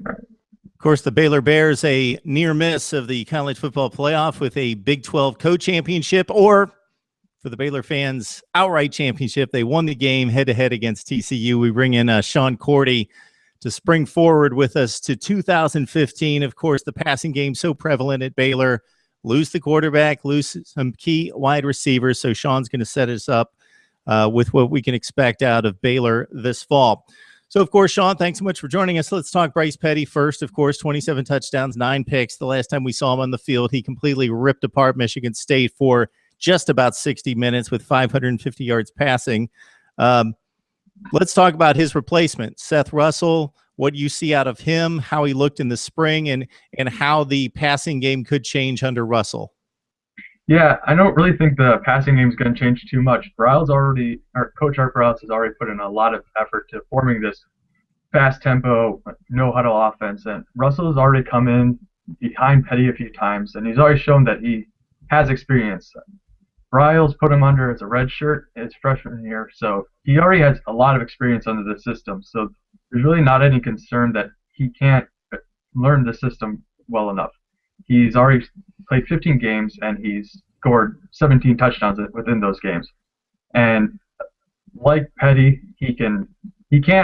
Of course, the Baylor Bears, a near miss of the college football playoff with a Big 12 co-championship, or for the Baylor fans, outright championship. They won the game head-to-head against TCU. We bring in Sean Cordy to spring forward with us to 2015. Of course, the passing game so prevalent at Baylor. Lose the quarterback, lose some key wide receivers. So Sean's going to set us up with what we can expect out of Baylor this fall. So, of course, Sean, thanks so much for joining us. Let's talk Bryce Petty first. Of course, 27 touchdowns, 9 picks. The last time we saw him on the field, he completely ripped apart Michigan State for just about 60 minutes with 550 yards passing. Let's talk about his replacement, Seth Russell, what you see out of him, how he looked in the spring, and how the passing game could change under Russell. Yeah, I don't really think the passing game is going to change too much. Coach Art Briles has already put in a lot of effort to forming this fast tempo, no huddle offense, and Russell has already come in behind Petty a few times, and he's already shown that he has experience. Briles put him under as a red shirt his freshman year, so he already has a lot of experience under the system. So there's really not any concern that he can't learn the system well enough. He's already played 15 games, and he's scored 17 touchdowns within those games. And like Petty, he can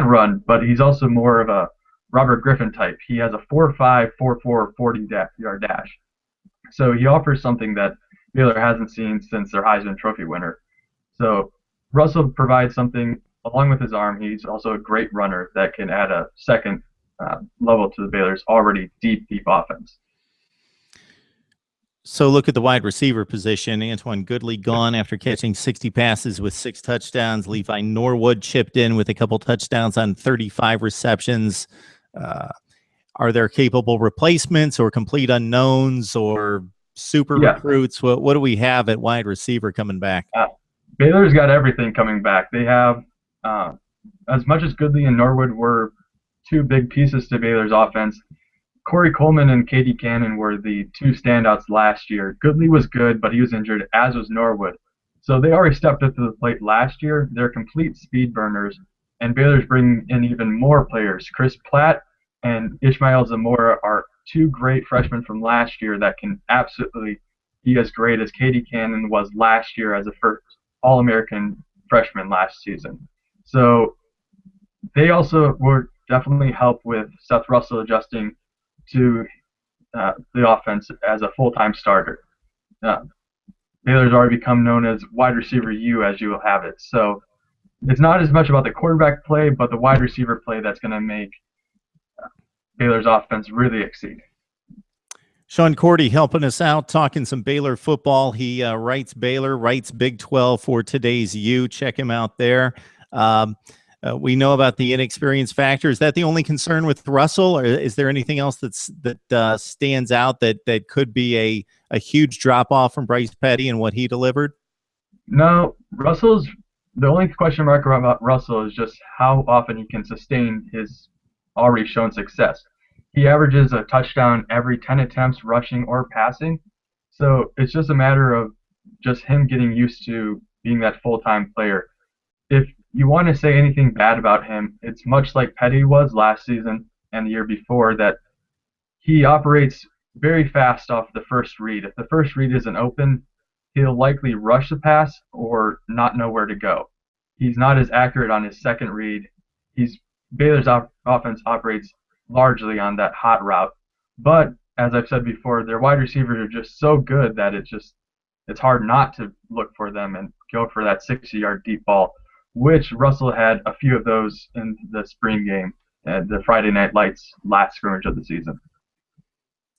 run, but he's also more of a Robert Griffin type. He has a 4.5, 4.4, 40-yard dash. So he offers something that Baylor hasn't seen since their Heisman Trophy winner. So Russell provides something along with his arm. He's also a great runner that can add a second level to the Baylor's already deep offense. So look at the wide receiver position. Antwaan Goodley gone after catching 60 passes with 6 touchdowns. Levi Norwood chipped in with a couple touchdowns on 35 receptions. Are there capable replacements or complete unknowns or super recruits? What do we have at wide receiver coming back? Baylor's got everything coming back. They have, as much as Goodley and Norwood were 2 big pieces to Baylor's offense, Corey Coleman and Katie Cannon were the 2 standouts last year. Goodley was good, but he was injured, as was Norwood. So they already stepped up to the plate last year. They're complete speed burners, and Baylor's bringing in even more players. Chris Platt and Ishmael Zamora are 2 great freshmen from last year that can absolutely be as great as Katie Cannon was last year as a first All-American freshman last season. So they also were definitely help with Seth Russell adjusting to the offense as a full-time starter. Baylor's already become known as wide receiver U, as you will have it. So it's not as much about the quarterback play, but the wide receiver play that's going to make Baylor's offense really exceed. Sean Cordy helping us out, talking some Baylor football. He writes Baylor, writes Big 12 for Today's U. Check him out there. We know about the inexperience factor. Is that the only concern with Russell, or is there anything else that stands out that could be a huge drop-off from Bryce Petty and what he delivered? No, the only question mark about Russell is just how often he can sustain his already shown success. He averages a touchdown every 10 attempts, rushing or passing. So it's just a matter of just him getting used to being that full-time player. If you want to say anything bad about him, it's much like Petty was last season and the year before, that he operates very fast off the first read. If the first read isn't open, he'll likely rush the pass or not know where to go. He's not as accurate on his second read. Baylor's offense operates largely on that hot route. But as I've said before, their wide receivers are just so good that it's hard not to look for them and go for that 60-yard deep ball, which Russell had a few of those in the spring game at the Friday Night Lights last scrimmage of the season.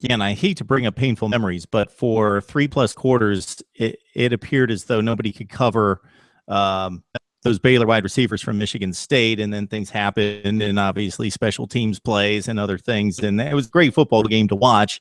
Yeah, and I hate to bring up painful memories, but for 3+ quarters, it appeared as though nobody could cover those Baylor wide receivers from Michigan State, and then things happened, and obviously special teams plays and other things, and it was a great football game to watch.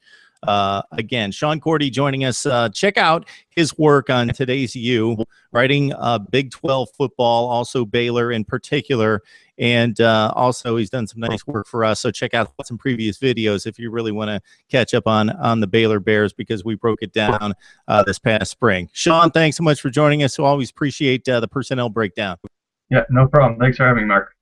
Again, Sean Cordy joining us. Check out his work on Today's U, writing Big 12 football, also Baylor in particular, and also he's done some nice work for us. So check out some previous videos if you really want to catch up on the Baylor Bears, because we broke it down this past spring. Sean, thanks so much for joining us. We always appreciate the personnel breakdown. Yeah, no problem. Thanks for having me, Mark.